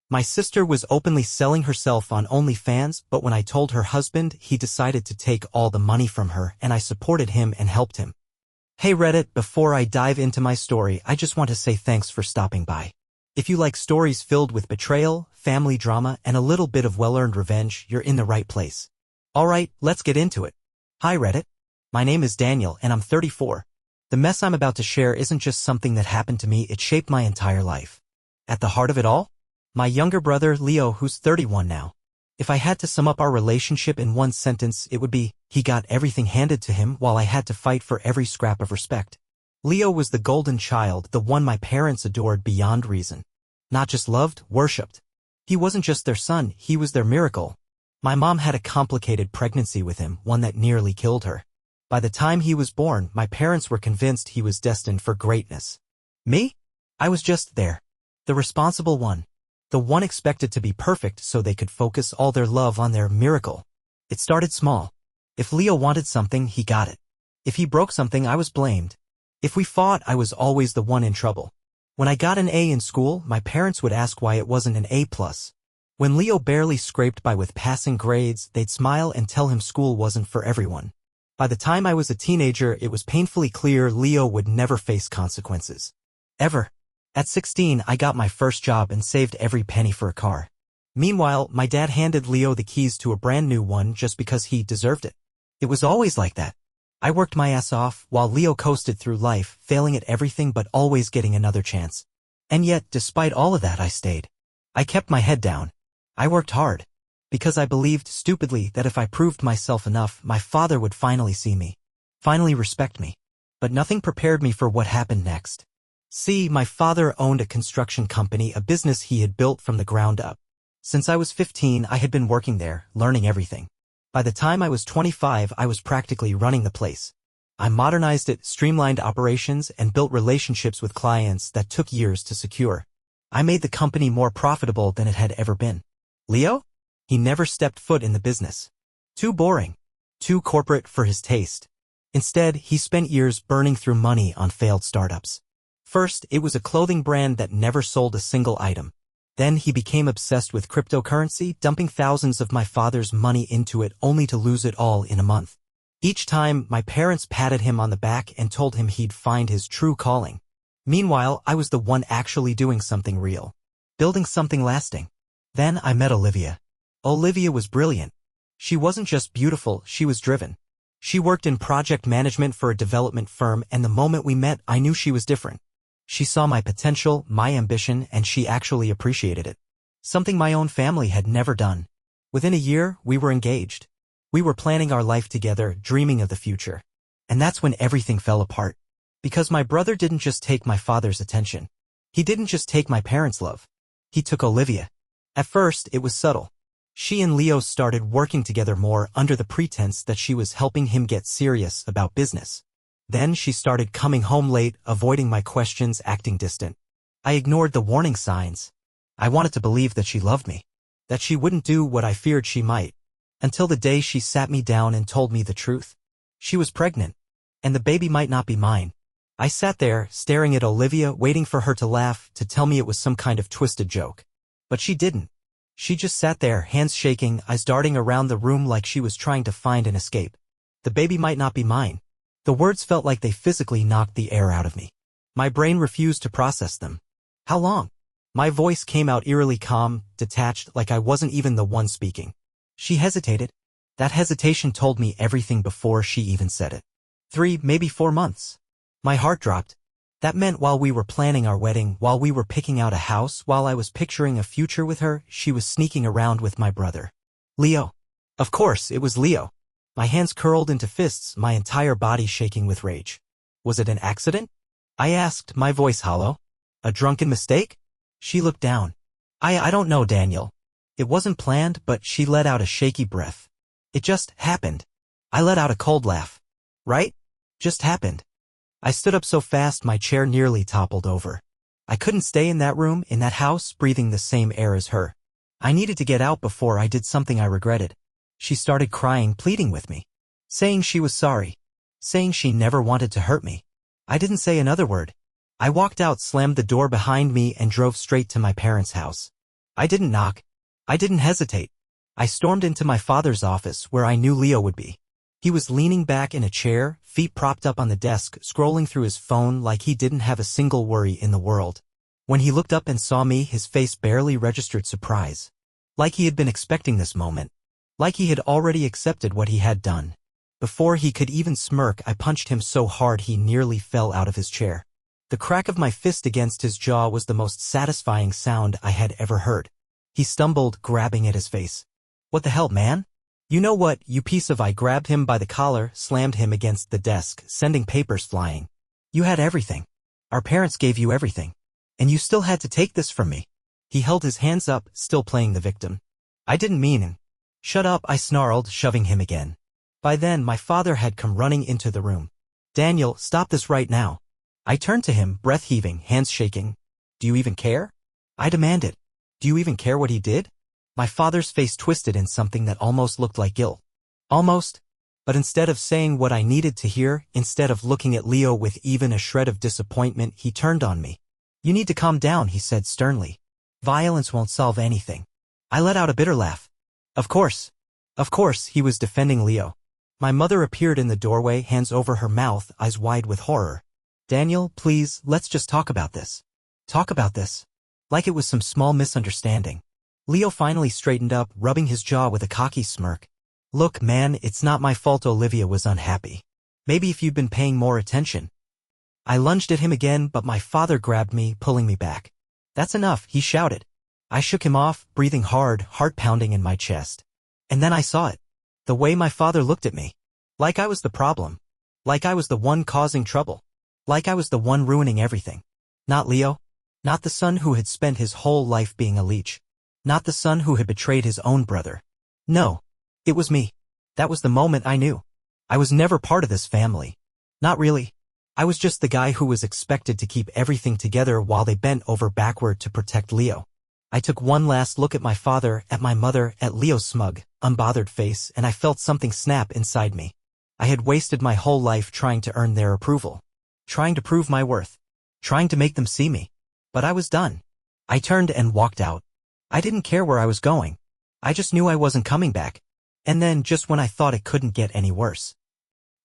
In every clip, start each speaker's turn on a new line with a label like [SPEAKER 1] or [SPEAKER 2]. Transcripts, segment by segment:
[SPEAKER 1] My sister was openly selling herself on OnlyFans, but when I told her husband, he decided to take all the money from her, and I supported him and helped him. Hey Reddit, before I dive into my story, I just want to say thanks for stopping by. If you like stories filled with betrayal, family drama, and a little bit of well-earned revenge, you're in the right place. Alright, let's get into it. Hi Reddit. My name is Daniel, and I'm 34. The mess I'm about to share isn't just something that happened to me, it shaped my entire life. At the heart of it all? My younger brother, Leo, who's 31 now. If I had to sum up our relationship in one sentence, it would be, he got everything handed to him while I had to fight for every scrap of respect. Leo was the golden child, the one my parents adored beyond reason. Not just loved, worshipped. He wasn't just their son, he was their miracle. My mom had a complicated pregnancy with him, one that nearly killed her. By the time he was born, my parents were convinced he was destined for greatness. Me? I was just there. The responsible one. The one expected to be perfect so they could focus all their love on their miracle. It started small. If Leo wanted something, he got it. If he broke something, I was blamed. If we fought, I was always the one in trouble. When I got an A in school, my parents would ask why it wasn't an A+. When Leo barely scraped by with passing grades, they'd smile and tell him school wasn't for everyone. By the time I was a teenager, it was painfully clear Leo would never face consequences. Ever. At 16, I got my first job and saved every penny for a car. Meanwhile, my dad handed Leo the keys to a brand new one just because he deserved it. It was always like that. I worked my ass off, while Leo coasted through life, failing at everything but always getting another chance. And yet, despite all of that, I stayed. I kept my head down. I worked hard. Because I believed, stupidly, that if I proved myself enough, my father would finally see me. Finally respect me. But nothing prepared me for what happened next. See, my father owned a construction company, a business he had built from the ground up. Since I was 15, I had been working there, learning everything. By the time I was 25, I was practically running the place. I modernized it, streamlined operations, and built relationships with clients that took years to secure. I made the company more profitable than it had ever been. Leo? He never stepped foot in the business. Too boring. Too corporate for his taste. Instead, he spent years burning through money on failed startups. First, it was a clothing brand that never sold a single item. Then he became obsessed with cryptocurrency, dumping thousands of my father's money into it only to lose it all in a month. Each time, my parents patted him on the back and told him he'd find his true calling. Meanwhile, I was the one actually doing something real. Building something lasting. Then I met Olivia. Olivia was brilliant. She wasn't just beautiful, she was driven. She worked in project management for a development firm, and the moment we met, I knew she was different. She saw my potential, my ambition, and she actually appreciated it. Something my own family had never done. Within a year, we were engaged. We were planning our life together, dreaming of the future. And that's when everything fell apart. Because my brother didn't just take my father's attention. He didn't just take my parents' love. He took Olivia. At first, it was subtle. She and Leo started working together more under the pretense that she was helping him get serious about business. Then she started coming home late, avoiding my questions, acting distant. I ignored the warning signs. I wanted to believe that she loved me. That she wouldn't do what I feared she might. Until the day she sat me down and told me the truth. She was pregnant. And the baby might not be mine. I sat there, staring at Olivia, waiting for her to laugh, to tell me it was some kind of twisted joke. But she didn't. She just sat there, hands shaking, eyes darting around the room like she was trying to find an escape. The baby might not be mine. The words felt like they physically knocked the air out of me. My brain refused to process them. How long? My voice came out eerily calm, detached, like I wasn't even the one speaking. She hesitated. That hesitation told me everything before she even said it. 3, maybe 4 months. My heart dropped. That meant while we were planning our wedding, while we were picking out a house, while I was picturing a future with her, she was sneaking around with my brother. Leo. Of course, it was Leo. My hands curled into fists, my entire body shaking with rage. Was it an accident? I asked, my voice hollow. A drunken mistake? She looked down. I don't know, Daniel. It wasn't planned, but she let out a shaky breath. It just happened. I let out a cold laugh. Right? Just happened. I stood up so fast my chair nearly toppled over. I couldn't stay in that room, in that house, breathing the same air as her. I needed to get out before I did something I regretted. She started crying, pleading with me. Saying she was sorry. Saying she never wanted to hurt me. I didn't say another word. I walked out, slammed the door behind me, and drove straight to my parents' house. I didn't knock. I didn't hesitate. I stormed into my father's office where I knew Leo would be. He was leaning back in a chair, feet propped up on the desk, scrolling through his phone like he didn't have a single worry in the world. When he looked up and saw me, his face barely registered surprise. Like he had been expecting this moment. Like he had already accepted what he had done. Before he could even smirk, I punched him so hard he nearly fell out of his chair. The crack of my fist against his jaw was the most satisfying sound I had ever heard. He stumbled, grabbing at his face. What the hell, man? You know what, you piece of... I grabbed him by the collar, slammed him against the desk, sending papers flying. You had everything. Our parents gave you everything. And you still had to take this from me. He held his hands up, still playing the victim. I didn't mean it. Shut up, I snarled, shoving him again. By then, my father had come running into the room. Daniel, stop this right now. I turned to him, breath heaving, hands shaking. Do you even care? I demanded. Do you even care what he did? My father's face twisted in something that almost looked like guilt. Almost. But instead of saying what I needed to hear, instead of looking at Leo with even a shred of disappointment, he turned on me. You need to calm down, he said sternly. Violence won't solve anything. I let out a bitter laugh. Of course. Of course, he was defending Leo. My mother appeared in the doorway, hands over her mouth, eyes wide with horror. Daniel, please, let's just talk about this. Talk about this. Like it was some small misunderstanding. Leo finally straightened up, rubbing his jaw with a cocky smirk. Look, man, it's not my fault Olivia was unhappy. Maybe if you'd been paying more attention. I lunged at him again, but my father grabbed me, pulling me back. That's enough, he shouted. I shook him off, breathing hard, heart pounding in my chest. And then I saw it. The way my father looked at me. Like I was the problem. Like I was the one causing trouble. Like I was the one ruining everything. Not Leo. Not the son who had spent his whole life being a leech. Not the son who had betrayed his own brother. No. It was me. That was the moment I knew. I was never part of this family. Not really. I was just the guy who was expected to keep everything together while they bent over backward to protect Leo. I took one last look at my father, at my mother, at Leo's smug, unbothered face, and I felt something snap inside me. I had wasted my whole life trying to earn their approval. Trying to prove my worth. Trying to make them see me. But I was done. I turned and walked out. I didn't care where I was going. I just knew I wasn't coming back. And then, just when I thought it couldn't get any worse,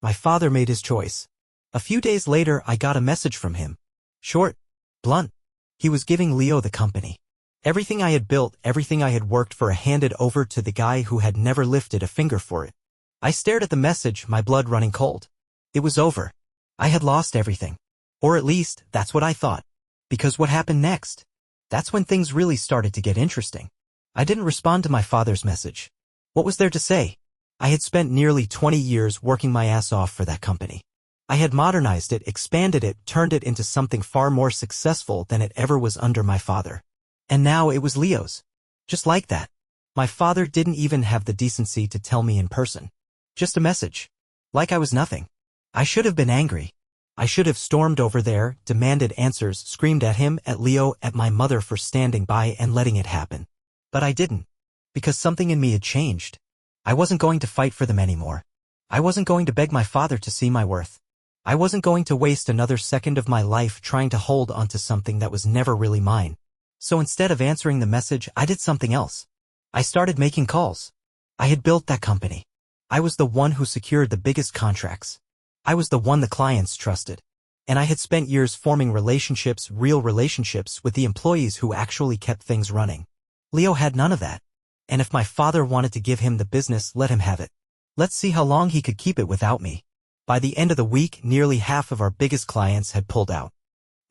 [SPEAKER 1] my father made his choice. A few days later, I got a message from him. Short. Blunt. He was giving Leo the company. Everything I had built, everything I had worked for, handed over to the guy who had never lifted a finger for it. I stared at the message, my blood running cold. It was over. I had lost everything. Or at least, that's what I thought. Because what happened next? That's when things really started to get interesting. I didn't respond to my father's message. What was there to say? I had spent nearly 20 years working my ass off for that company. I had modernized it, expanded it, turned it into something far more successful than it ever was under my father. And now it was Leo's. Just like that. My father didn't even have the decency to tell me in person. Just a message. Like I was nothing. I should have been angry. I should have stormed over there, demanded answers, screamed at him, at Leo, at my mother for standing by and letting it happen. But I didn't. Because something in me had changed. I wasn't going to fight for them anymore. I wasn't going to beg my father to see my worth. I wasn't going to waste another second of my life trying to hold onto something that was never really mine. So instead of answering the message, I did something else. I started making calls. I had built that company. I was the one who secured the biggest contracts. I was the one the clients trusted. And I had spent years forming relationships, real relationships, with the employees who actually kept things running. Leo had none of that. And if my father wanted to give him the business, let him have it. Let's see how long he could keep it without me. By the end of the week, nearly half of our biggest clients had pulled out.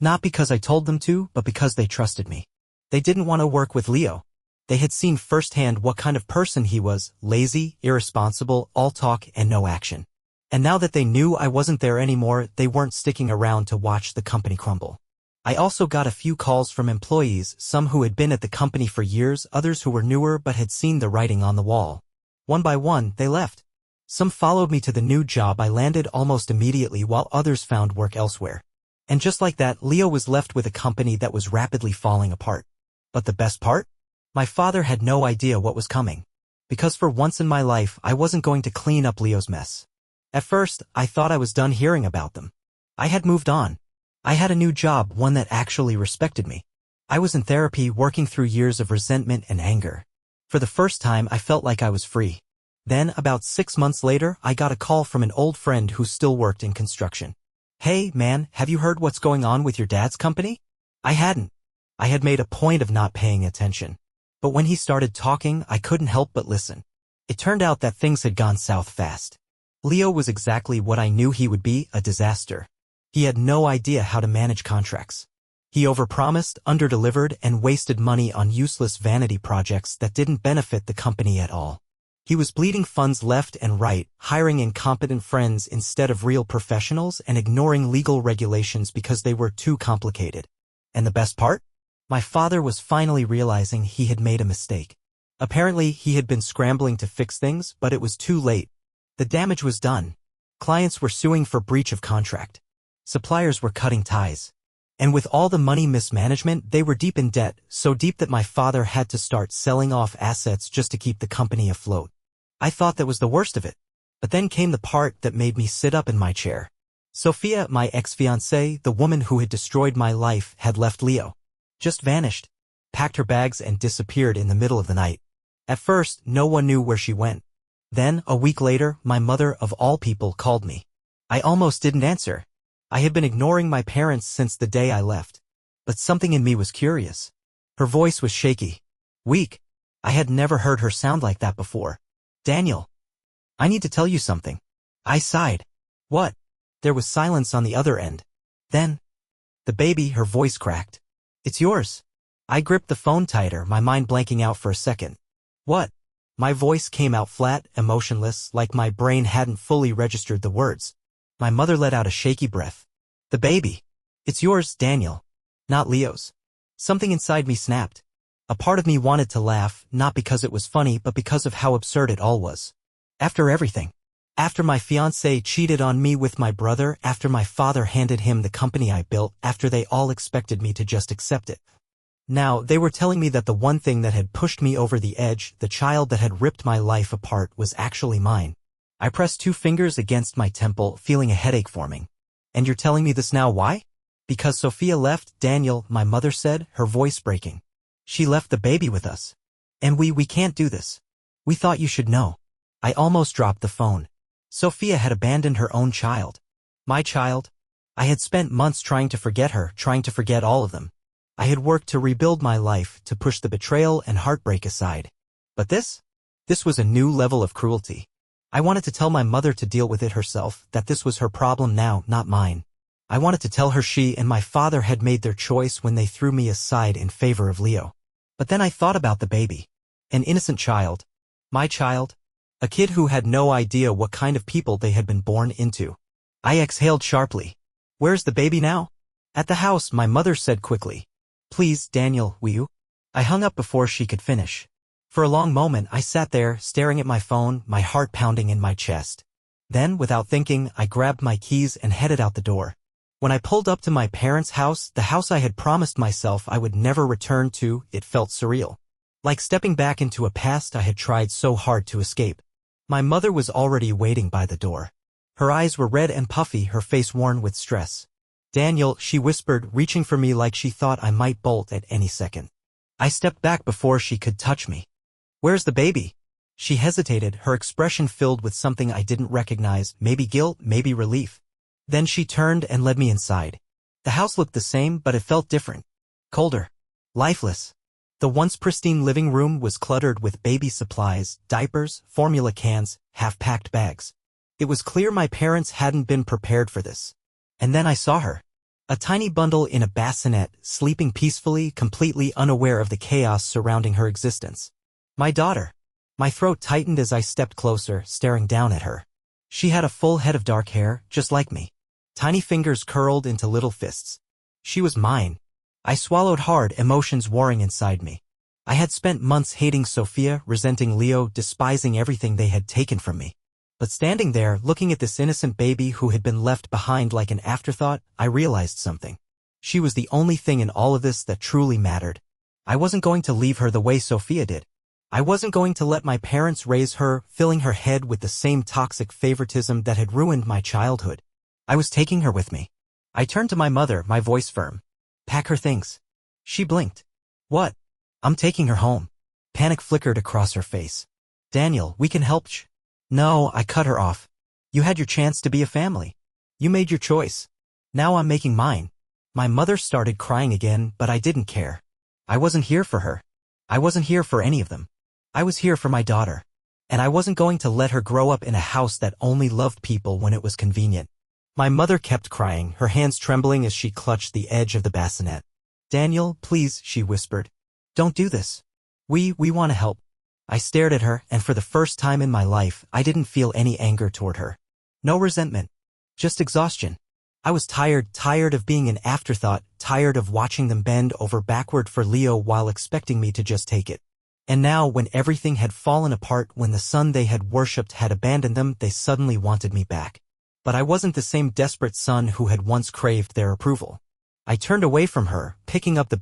[SPEAKER 1] Not because I told them to, but because they trusted me. They didn't want to work with Leo. They had seen firsthand what kind of person he was, lazy, irresponsible, all talk and no action. And now that they knew I wasn't there anymore, they weren't sticking around to watch the company crumble. I also got a few calls from employees, some who had been at the company for years, others who were newer but had seen the writing on the wall. One by one, they left. Some followed me to the new job I landed almost immediately, while others found work elsewhere. And just like that, Leo was left with a company that was rapidly falling apart. But the best part? My father had no idea what was coming. Because for once in my life, I wasn't going to clean up Leo's mess. At first, I thought I was done hearing about them. I had moved on. I had a new job, one that actually respected me. I was in therapy working through years of resentment and anger. For the first time, I felt like I was free. Then, about 6 months later, I got a call from an old friend who still worked in construction. "Hey, man, have you heard what's going on with your dad's company?" I hadn't. I had made a point of not paying attention. But when he started talking, I couldn't help but listen. It turned out that things had gone south fast. Leo was exactly what I knew he would be, a disaster. He had no idea how to manage contracts. He overpromised, underdelivered, and wasted money on useless vanity projects that didn't benefit the company at all. He was bleeding funds left and right, hiring incompetent friends instead of real professionals, and ignoring legal regulations because they were too complicated. And the best part? My father was finally realizing he had made a mistake. Apparently, he had been scrambling to fix things, but it was too late. The damage was done. Clients were suing for breach of contract. Suppliers were cutting ties. And with all the money mismanagement, they were deep in debt, so deep that my father had to start selling off assets just to keep the company afloat. I thought that was the worst of it. But then came the part that made me sit up in my chair. Sophia, my ex-fiancée, the woman who had destroyed my life, had left Leo. Just vanished. Packed her bags and disappeared in the middle of the night. At first, no one knew where she went. Then, a week later, my mother, of all people, called me. I almost didn't answer. I had been ignoring my parents since the day I left. But something in me was curious. Her voice was shaky. Weak. I had never heard her sound like that before. "Daniel. I need to tell you something." I sighed. "What?" There was silence on the other end. Then, "The baby," her voice cracked. "It's yours." I gripped the phone tighter, my mind blanking out for a second. "What?" My voice came out flat, emotionless, like my brain hadn't fully registered the words. My mother let out a shaky breath. "The baby. It's yours, Daniel. Not Leo's." Something inside me snapped. A part of me wanted to laugh, not because it was funny, but because of how absurd it all was. After everything. After my fiancé cheated on me with my brother, after my father handed him the company I built, after they all expected me to just accept it. Now, they were telling me that the one thing that had pushed me over the edge, the child that had ripped my life apart, was actually mine. I pressed 2 fingers against my temple, feeling a headache forming. "And you're telling me this now, why?" "Because Sophia left, Daniel," my mother said, her voice breaking. "She left the baby with us. And we can't do this. We thought you should know." I almost dropped the phone. Sophia had abandoned her own child. My child? I had spent months trying to forget her, trying to forget all of them. I had worked to rebuild my life, to push the betrayal and heartbreak aside. But this? This was a new level of cruelty. I wanted to tell my mother to deal with it herself, that this was her problem now, not mine. I wanted to tell her she and my father had made their choice when they threw me aside in favor of Leo. But then I thought about the baby. An innocent child. My child. A kid who had no idea what kind of people they had been born into. I exhaled sharply. "Where's the baby now?" "At the house," my mother said quickly. "Please, Daniel, will you?" I hung up before she could finish. For a long moment, I sat there, staring at my phone, my heart pounding in my chest. Then, without thinking, I grabbed my keys and headed out the door. When I pulled up to my parents' house, the house I had promised myself I would never return to, it felt surreal. Like stepping back into a past I had tried so hard to escape. My mother was already waiting by the door. Her eyes were red and puffy, her face worn with stress. "Daniel," she whispered, reaching for me like she thought I might bolt at any second. I stepped back before she could touch me. "Where's the baby?" She hesitated, her expression filled with something I didn't recognize, maybe guilt, maybe relief. Then she turned and led me inside. The house looked the same, but it felt different. Colder. Lifeless. The once pristine living room was cluttered with baby supplies, diapers, formula cans, half-packed bags. It was clear my parents hadn't been prepared for this. And then I saw her. A tiny bundle in a bassinet, sleeping peacefully, completely unaware of the chaos surrounding her existence. My daughter. My throat tightened as I stepped closer, staring down at her. She had a full head of dark hair, just like me. Tiny fingers curled into little fists. She was mine. I swallowed hard, emotions warring inside me. I had spent months hating Sophia, resenting Leo, despising everything they had taken from me. But standing there, looking at this innocent baby who had been left behind like an afterthought, I realized something. She was the only thing in all of this that truly mattered. I wasn't going to leave her the way Sophia did. I wasn't going to let my parents raise her, filling her head with the same toxic favoritism that had ruined my childhood. I was taking her with me. I turned to my mother, my voice firm. "Pack her things." She blinked. What? I'm taking her home. Panic flickered across her face. Daniel, we can help. No, I cut her off. You had your chance to be a family. You made your choice. Now I'm making mine. My mother started crying again, but I didn't care. I wasn't here for her. I wasn't here for any of them. I was here for my daughter. And I wasn't going to let her grow up in a house that only loved people when it was convenient. My mother kept crying, her hands trembling as she clutched the edge of the bassinet. Daniel, please, she whispered. Don't do this. We want to help. I stared at her, and for the first time in my life, I didn't feel any anger toward her. No resentment. Just exhaustion. I was tired of being an afterthought, tired of watching them bend over backward for Leo while expecting me to just take it. And now, when everything had fallen apart, when the son they had worshipped had abandoned them, they suddenly wanted me back. But I wasn't the same desperate son who had once craved their approval. I turned away from her, picking up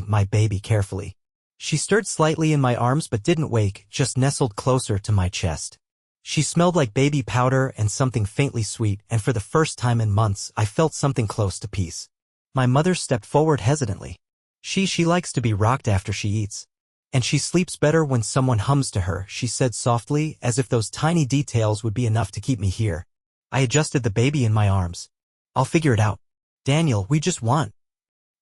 [SPEAKER 1] my baby carefully. She stirred slightly in my arms but didn't wake, just nestled closer to my chest. She smelled like baby powder and something faintly sweet, and for the first time in months, I felt something close to peace. My mother stepped forward hesitantly. She likes to be rocked after she eats. And she sleeps better when someone hums to her, she said softly, as if those tiny details would be enough to keep me here. I adjusted the baby in my arms. I'll figure it out. Daniel, we just want.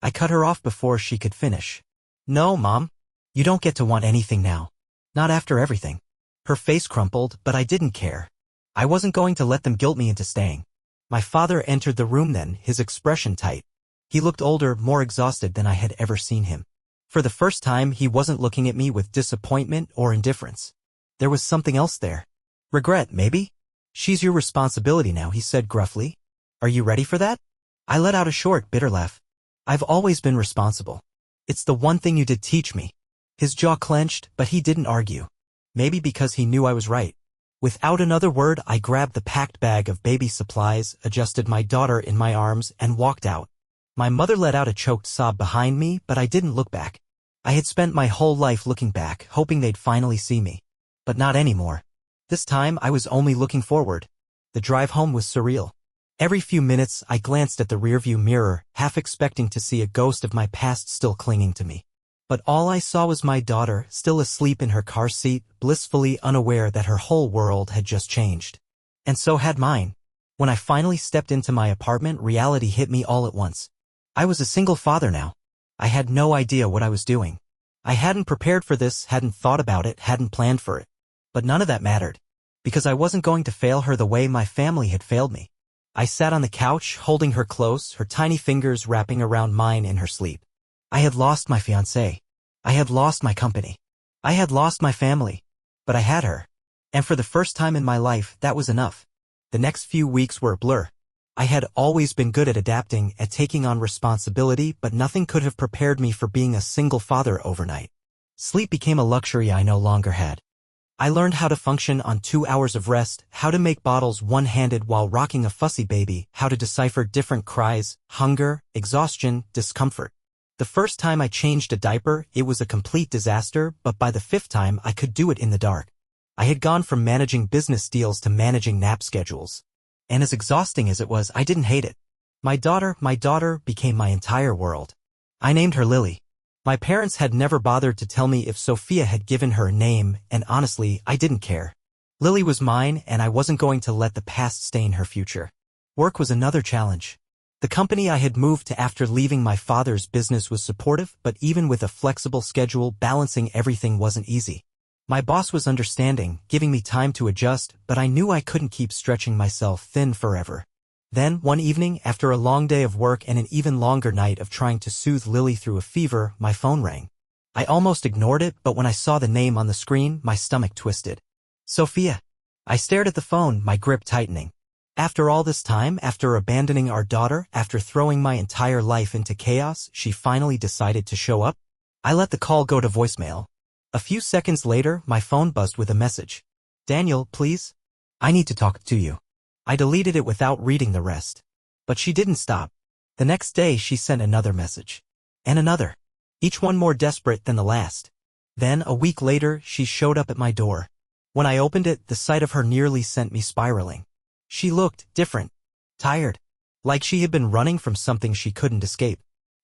[SPEAKER 1] I cut her off before she could finish. No, Mom. You don't get to want anything now. Not after everything. Her face crumpled, but I didn't care. I wasn't going to let them guilt me into staying. My father entered the room then, his expression tight. He looked older, more exhausted than I had ever seen him. For the first time, he wasn't looking at me with disappointment or indifference. There was something else there. Regret, maybe? She's your responsibility now, he said gruffly. Are you ready for that? I let out a short, bitter laugh. I've always been responsible. It's the one thing you did teach me. His jaw clenched, but he didn't argue. Maybe because he knew I was right. Without another word, I grabbed the packed bag of baby supplies, adjusted my daughter in my arms, and walked out. My mother let out a choked sob behind me, but I didn't look back. I had spent my whole life looking back, hoping they'd finally see me. But not anymore. This time, I was only looking forward. The drive home was surreal. Every few minutes, I glanced at the rearview mirror, half expecting to see a ghost of my past still clinging to me. But all I saw was my daughter, still asleep in her car seat, blissfully unaware that her whole world had just changed. And so had mine. When I finally stepped into my apartment, reality hit me all at once. I was a single father now. I had no idea what I was doing. I hadn't prepared for this, hadn't thought about it, hadn't planned for it. But none of that mattered. Because I wasn't going to fail her the way my family had failed me. I sat on the couch, holding her close, her tiny fingers wrapping around mine in her sleep. I had lost my fiancé. I had lost my company. I had lost my family. But I had her. And for the first time in my life, that was enough. The next few weeks were a blur. I had always been good at adapting, at taking on responsibility, but nothing could have prepared me for being a single father overnight. Sleep became a luxury I no longer had. I learned how to function on 2 hours of rest, how to make bottles one-handed while rocking a fussy baby, how to decipher different cries, hunger, exhaustion, discomfort. The first time I changed a diaper, it was a complete disaster, but by the 5th time I could do it in the dark. I had gone from managing business deals to managing nap schedules. And as exhausting as it was, I didn't hate it. My daughter became my entire world. I named her Lily. My parents had never bothered to tell me if Sophia had given her a name, and honestly, I didn't care. Lily was mine, and I wasn't going to let the past stain her future. Work was another challenge. The company I had moved to after leaving my father's business was supportive, but even with a flexible schedule, balancing everything wasn't easy. My boss was understanding, giving me time to adjust, but I knew I couldn't keep stretching myself thin forever. Then, one evening, after a long day of work and an even longer night of trying to soothe Lily through a fever, my phone rang. I almost ignored it, but when I saw the name on the screen, my stomach twisted. Sophia. I stared at the phone, my grip tightening. After all this time, after abandoning our daughter, after throwing my entire life into chaos, she finally decided to show up? I let the call go to voicemail. A few seconds later, my phone buzzed with a message. Daniel, please? I need to talk to you. I deleted it without reading the rest. But she didn't stop. The next day, she sent another message. And another. Each one more desperate than the last. Then, a week later, she showed up at my door. When I opened it, the sight of her nearly sent me spiraling. She looked different. Tired. Like she had been running from something she couldn't escape.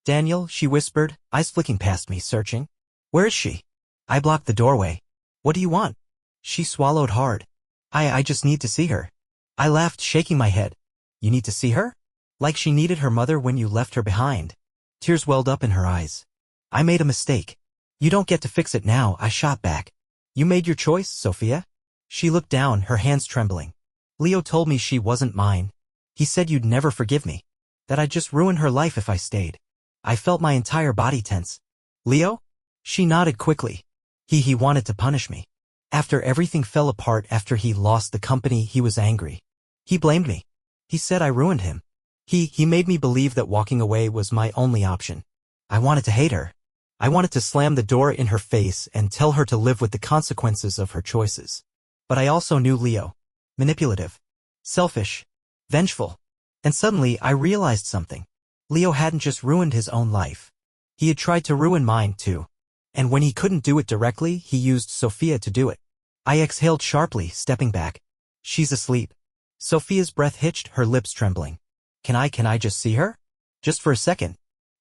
[SPEAKER 1] Daniel, she whispered, eyes flicking past me, searching. Where is she? I blocked the doorway. What do you want? She swallowed hard. I just need to see her. I laughed, shaking my head. You need to see her? Like she needed her mother when you left her behind. Tears welled up in her eyes. I made a mistake. You don't get to fix it now, I shot back. You made your choice, Sophia? She looked down, her hands trembling. Leo told me she wasn't mine. He said you'd never forgive me. That I'd just ruin her life if I stayed. I felt my entire body tense. Leo? She nodded quickly. He wanted to punish me. After everything fell apart, after he lost the company, he was angry. He blamed me. He said I ruined him. He made me believe that walking away was my only option. I wanted to hate her. I wanted to slam the door in her face and tell her to live with the consequences of her choices. But I also knew Leo. Manipulative. Selfish. Vengeful. And suddenly I realized something. Leo hadn't just ruined his own life. He had tried to ruin mine too. And when he couldn't do it directly, he used Sophia to do it. I exhaled sharply, stepping back. She's asleep. Sophia's breath hitched, her lips trembling. Can I just see her? Just for a second.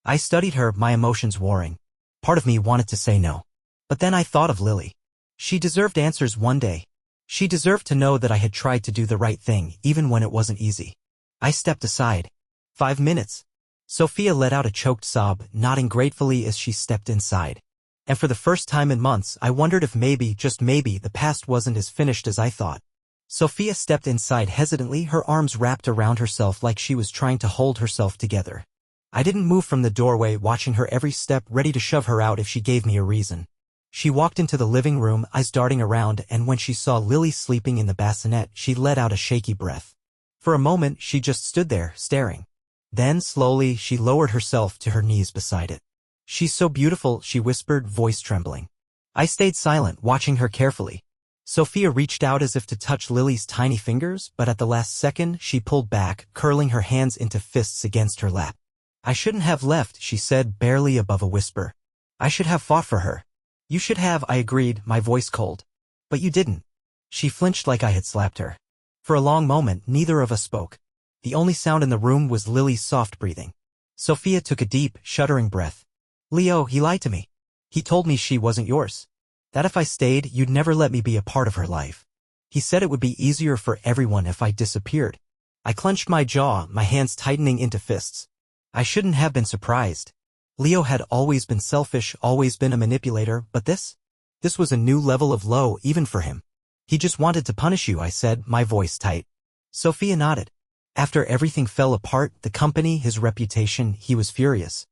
[SPEAKER 1] I studied her, my emotions warring. Part of me wanted to say no. But then I thought of Lily. She deserved answers one day. She deserved to know that I had tried to do the right thing, even when it wasn't easy. I stepped aside. 5 minutes. Sophia let out a choked sob, nodding gratefully as she stepped inside. And for the first time in months, I wondered if maybe, just maybe, the past wasn't as finished as I thought. Sophia stepped inside hesitantly, her arms wrapped around herself like she was trying to hold herself together. I didn't move from the doorway, watching her every step, ready to shove her out if she gave me a reason. She walked into the living room, eyes darting around, and when she saw Lily sleeping in the bassinet, she let out a shaky breath. For a moment, she just stood there, staring. Then, slowly, she lowered herself to her knees beside it. She's so beautiful, she whispered, voice trembling. I stayed silent, watching her carefully. Sophia reached out as if to touch Lily's tiny fingers, but at the last second, she pulled back, curling her hands into fists against her lap. I shouldn't have left, she said, barely above a whisper. I should have fought for her. You should have, I agreed, my voice cold. But you didn't. She flinched like I had slapped her. For a long moment, neither of us spoke. The only sound in the room was Lily's soft breathing. Sophia took a deep, shuddering breath. Leo, he lied to me. He told me she wasn't yours. That if I stayed, you'd never let me be a part of her life. He said it would be easier for everyone if I disappeared. I clenched my jaw, my hands tightening into fists. I shouldn't have been surprised. Leo had always been selfish, always been a manipulator, but this was a new level of low even for him. He just wanted to punish you, I said, my voice tight. Sophia nodded. After everything fell apart, the company, his reputation, he was furious.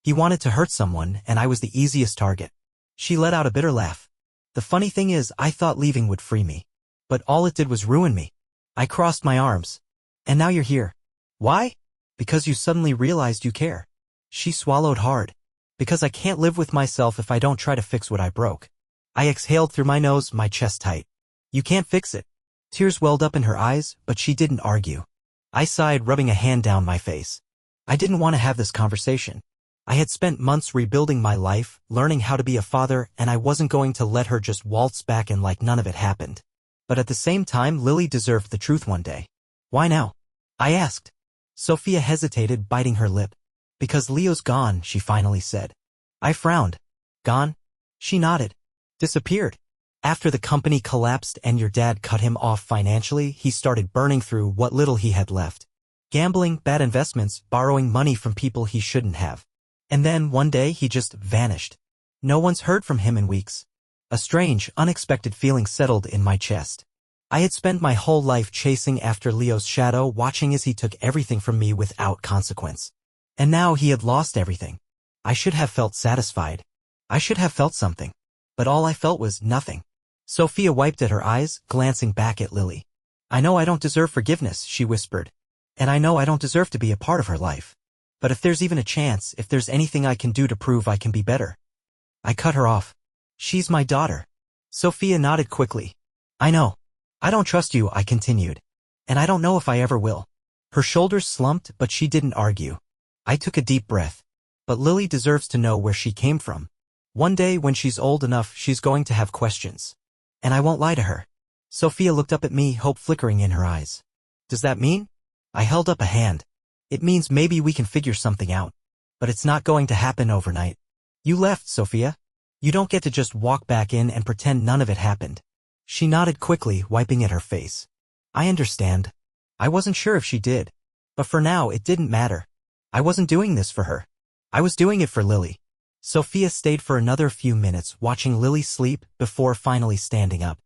[SPEAKER 1] He wanted to hurt someone, and I was the easiest target. She let out a bitter laugh. The funny thing is, I thought leaving would free me. But all it did was ruin me. I crossed my arms. And now you're here. Why? Because you suddenly realized you care. She swallowed hard. Because I can't live with myself if I don't try to fix what I broke. I exhaled through my nose, my chest tight. You can't fix it. Tears welled up in her eyes, but she didn't argue. I sighed, rubbing a hand down my face. I didn't want to have this conversation. I had spent months rebuilding my life, learning how to be a father, and I wasn't going to let her just waltz back in like none of it happened. But at the same time, Lily deserved the truth one day. Why now? I asked. Sophia hesitated, biting her lip. Because Leo's gone, she finally said. I frowned. Gone? She nodded. Disappeared. After the company collapsed and your dad cut him off financially, he started burning through what little he had left. Gambling, bad investments, borrowing money from people he shouldn't have. And then, one day, he just vanished. No one's heard from him in weeks. A strange, unexpected feeling settled in my chest. I had spent my whole life chasing after Leo's shadow, watching as he took everything from me without consequence. And now he had lost everything. I should have felt satisfied. I should have felt something. But all I felt was nothing. Sophia wiped at her eyes, glancing back at Lily. I know I don't deserve forgiveness, she whispered. And I know I don't deserve to be a part of her life. But if there's even a chance, if there's anything I can do to prove I can be better. I cut her off. She's my daughter. Sophia nodded quickly. I know. I don't trust you, I continued. And I don't know if I ever will. Her shoulders slumped, but she didn't argue. I took a deep breath. But Lily deserves to know where she came from. One day, when she's old enough, she's going to have questions. And I won't lie to her. Sophia looked up at me, hope flickering in her eyes. Does that mean? I held up a hand. It means maybe we can figure something out. But it's not going to happen overnight. You left, Sophia. You don't get to just walk back in and pretend none of it happened. She nodded quickly, wiping at her face. I understand. I wasn't sure if she did. But for now, it didn't matter. I wasn't doing this for her. I was doing it for Lily. Sophia stayed for another few minutes watching Lily sleep before finally standing up.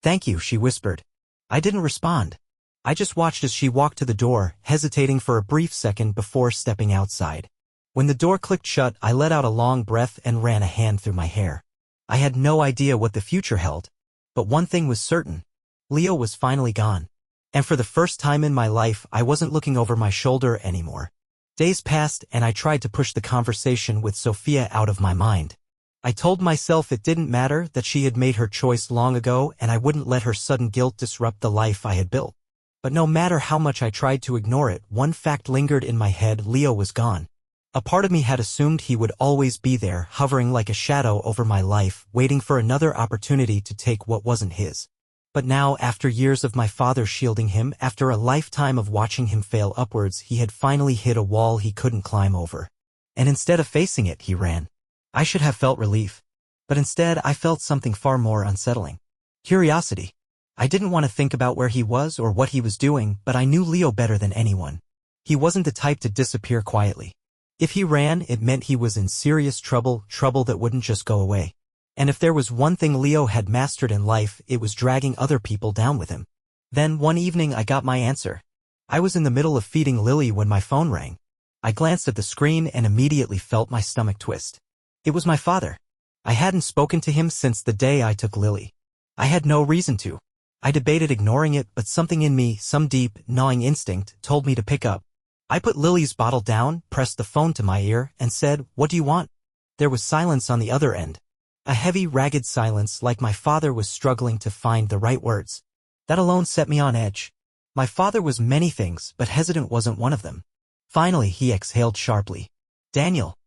[SPEAKER 1] Thank you, she whispered. I didn't respond. I just watched as she walked to the door, hesitating for a brief second before stepping outside. When the door clicked shut, I let out a long breath and ran a hand through my hair. I had no idea what the future held. But one thing was certain. Leo was finally gone. And for the first time in my life, I wasn't looking over my shoulder anymore. Days passed and I tried to push the conversation with Sophia out of my mind. I told myself it didn't matter, that she had made her choice long ago and I wouldn't let her sudden guilt disrupt the life I had built. But no matter how much I tried to ignore it, one fact lingered in my head: Leo was gone. A part of me had assumed he would always be there, hovering like a shadow over my life, waiting for another opportunity to take what wasn't his. But now, after years of my father shielding him, after a lifetime of watching him fail upwards, he had finally hit a wall he couldn't climb over. And instead of facing it, he ran. I should have felt relief. But instead, I felt something far more unsettling. Curiosity. I didn't want to think about where he was or what he was doing, but I knew Leo better than anyone. He wasn't the type to disappear quietly. If he ran, it meant he was in serious trouble, trouble that wouldn't just go away. And if there was one thing Leo had mastered in life, it was dragging other people down with him. Then, one evening, I got my answer. I was in the middle of feeding Lily when my phone rang. I glanced at the screen and immediately felt my stomach twist. It was my father. I hadn't spoken to him since the day I took Lily. I had no reason to. I debated ignoring it, but something in me, some deep, gnawing instinct, told me to pick up. I put Lily's bottle down, pressed the phone to my ear, and said, "What do you want?" There was silence on the other end. A heavy, ragged silence, like my father was struggling to find the right words. That alone set me on edge. My father was many things, but hesitant wasn't one of them. Finally, he exhaled sharply. "Daniel.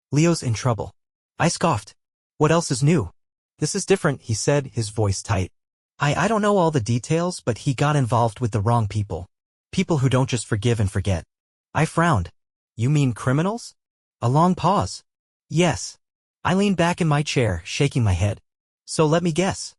[SPEAKER 1] Leo's in trouble." I scoffed. "What else is new?" "This is different," he said, his voice tight. I don't know all the details, but he got involved with the wrong people. People who don't just forgive and forget. I frowned. "You mean criminals?" A long pause. "Yes." I leaned back in my chair, shaking my head. "So let me guess.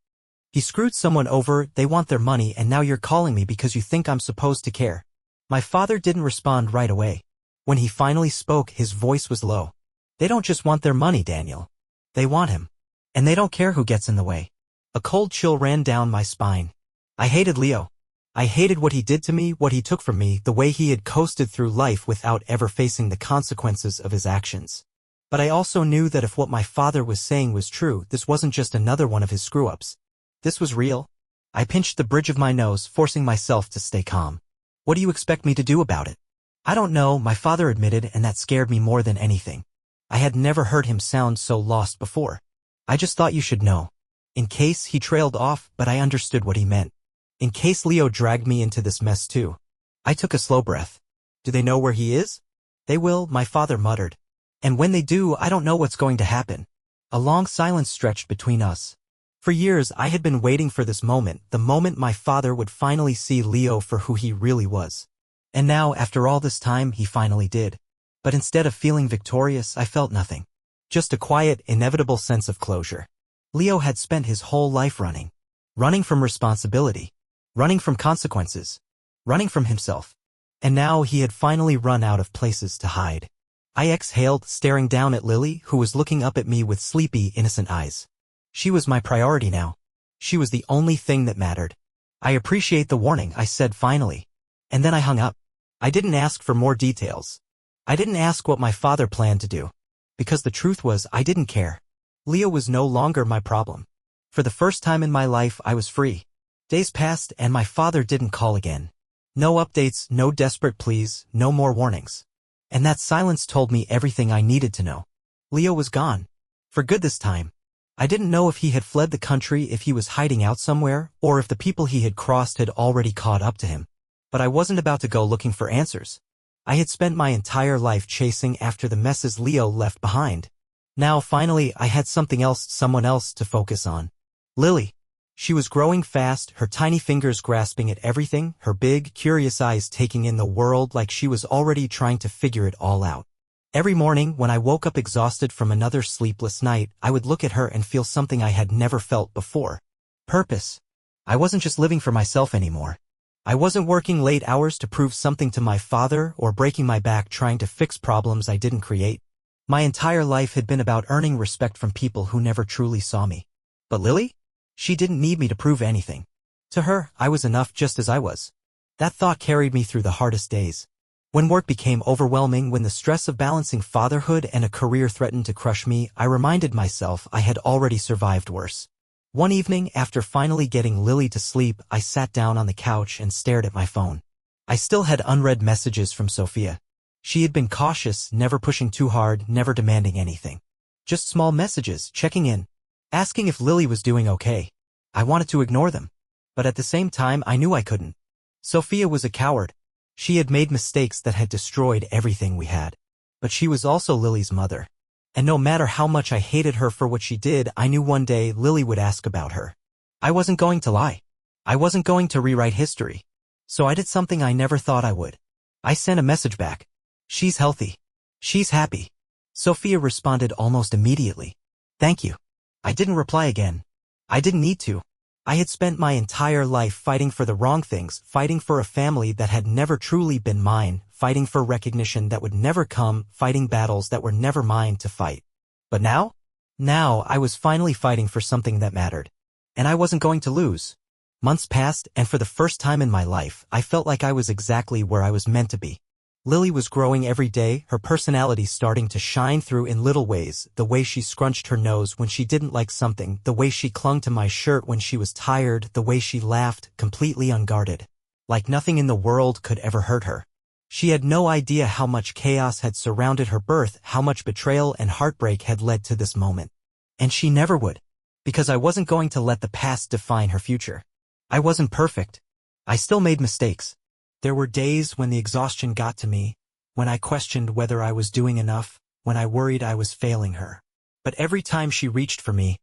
[SPEAKER 1] He screwed someone over, they want their money, and now you're calling me because you think I'm supposed to care." My father didn't respond right away. When he finally spoke, his voice was low. "They don't just want their money, Daniel. They want him. And they don't care who gets in the way." A cold chill ran down my spine. I hated Leo. I hated what he did to me, what he took from me, the way he had coasted through life without ever facing the consequences of his actions. But I also knew that if what my father was saying was true, this wasn't just another one of his screw-ups. This was real. I pinched the bridge of my nose, forcing myself to stay calm. "What do you expect me to do about it?" "I don't know," my father admitted, and that scared me more than anything. I had never heard him sound so lost before. "I just thought you should know." In case he trailed off, but I understood what he meant. In case Leo dragged me into this mess too. I took a slow breath. "Do they know where he is?" "They will," my father muttered. "And when they do, I don't know what's going to happen." A long silence stretched between us. For years, I had been waiting for this moment, the moment my father would finally see Leo for who he really was. And now, after all this time, he finally did. But instead of feeling victorious, I felt nothing. Just a quiet, inevitable sense of closure. Leo had spent his whole life running. Running from responsibility. Running from consequences. Running from himself. And now he had finally run out of places to hide. I exhaled, staring down at Lily, who was looking up at me with sleepy, innocent eyes. She was my priority now. She was the only thing that mattered. "I appreciate the warning," I said finally. And then I hung up. I didn't ask for more details. I didn't ask what my father planned to do. Because the truth was, I didn't care. Leo was no longer my problem. For the first time in my life, I was free. Days passed and my father didn't call again. No updates, no desperate pleas, no more warnings. And that silence told me everything I needed to know. Leo was gone. For good this time. I didn't know if he had fled the country, if he was hiding out somewhere, or if the people he had crossed had already caught up to him. But I wasn't about to go looking for answers. I had spent my entire life chasing after the messes Leo left behind. Now, finally, I had something else, someone else to focus on. Lily. She was growing fast, her tiny fingers grasping at everything, her big, curious eyes taking in the world like she was already trying to figure it all out. Every morning, when I woke up exhausted from another sleepless night, I would look at her and feel something I had never felt before. Purpose. I wasn't just living for myself anymore. I wasn't working late hours to prove something to my father or breaking my back trying to fix problems I didn't create. My entire life had been about earning respect from people who never truly saw me. But Lily? She didn't need me to prove anything. To her, I was enough just as I was. That thought carried me through the hardest days. When work became overwhelming, when the stress of balancing fatherhood and a career threatened to crush me, I reminded myself I had already survived worse. One evening, after finally getting Lily to sleep, I sat down on the couch and stared at my phone. I still had unread messages from Sophia. She had been cautious, never pushing too hard, never demanding anything. Just small messages, checking in, asking if Lily was doing okay. I wanted to ignore them, but at the same time I knew I couldn't. Sophia was a coward. She had made mistakes that had destroyed everything we had. But she was also Lily's mother. And no matter how much I hated her for what she did, I knew one day Lily would ask about her. I wasn't going to lie. I wasn't going to rewrite history. So I did something I never thought I would. I sent a message back. She's healthy. She's happy. Sophia responded almost immediately. Thank you. I didn't reply again. I didn't need to. I had spent my entire life fighting for the wrong things, fighting for a family that had never truly been mine, fighting for recognition that would never come, fighting battles that were never mine to fight. But now? Now I was finally fighting for something that mattered. And I wasn't going to lose. Months passed, and for the first time in my life, I felt like I was exactly where I was meant to be. Lily was growing every day, her personality starting to shine through in little ways, the way she scrunched her nose when she didn't like something, the way she clung to my shirt when she was tired, the way she laughed, completely unguarded. Like nothing in the world could ever hurt her. She had no idea how much chaos had surrounded her birth, how much betrayal and heartbreak had led to this moment. And she never would. Because I wasn't going to let the past define her future. I wasn't perfect. I still made mistakes. There were days when the exhaustion got to me, when I questioned whether I was doing enough, when I worried I was failing her. But every time she reached for me,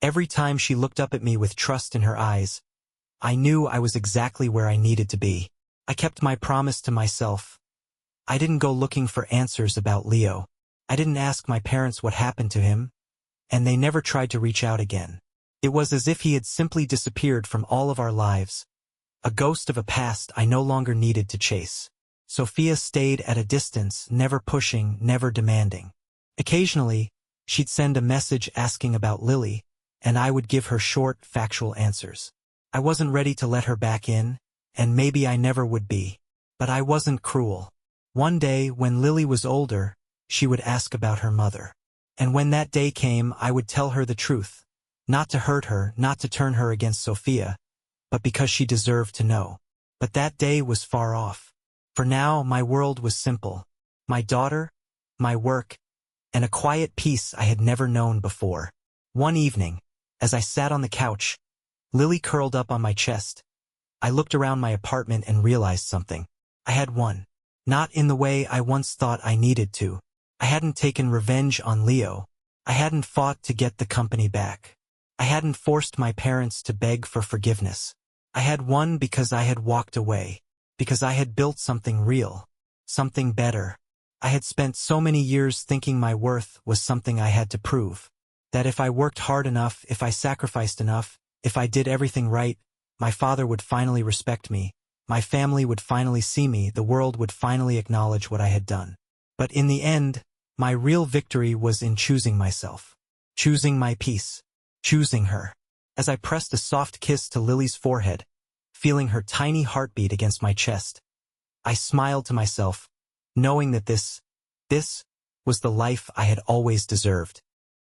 [SPEAKER 1] every time she looked up at me with trust in her eyes, I knew I was exactly where I needed to be. I kept my promise to myself. I didn't go looking for answers about Leo. I didn't ask my parents what happened to him, and they never tried to reach out again. It was as if he had simply disappeared from all of our lives. A ghost of a past I no longer needed to chase. Sophia stayed at a distance, never pushing, never demanding. Occasionally, she'd send a message asking about Lily, and I would give her short, factual answers. I wasn't ready to let her back in, and maybe I never would be. But I wasn't cruel. One day, when Lily was older, she would ask about her mother. And when that day came, I would tell her the truth. Not to hurt her, not to turn her against Sophia, but because she deserved to know. But that day was far off. For now, my world was simple. My daughter, my work, and a quiet peace I had never known before. One evening, as I sat on the couch, Lily curled up on my chest. I looked around my apartment and realized something. I had won. Not in the way I once thought I needed to. I hadn't taken revenge on Leo. I hadn't fought to get the company back. I hadn't forced my parents to beg for forgiveness. I had won because I had walked away, because I had built something real, something better. I had spent so many years thinking my worth was something I had to prove, that if I worked hard enough, if I sacrificed enough, if I did everything right, my father would finally respect me, my family would finally see me, the world would finally acknowledge what I had done. But in the end, my real victory was in choosing myself, choosing my peace, choosing her. As I pressed a soft kiss to Lily's forehead, feeling her tiny heartbeat against my chest, I smiled to myself, knowing that this was the life I had always deserved.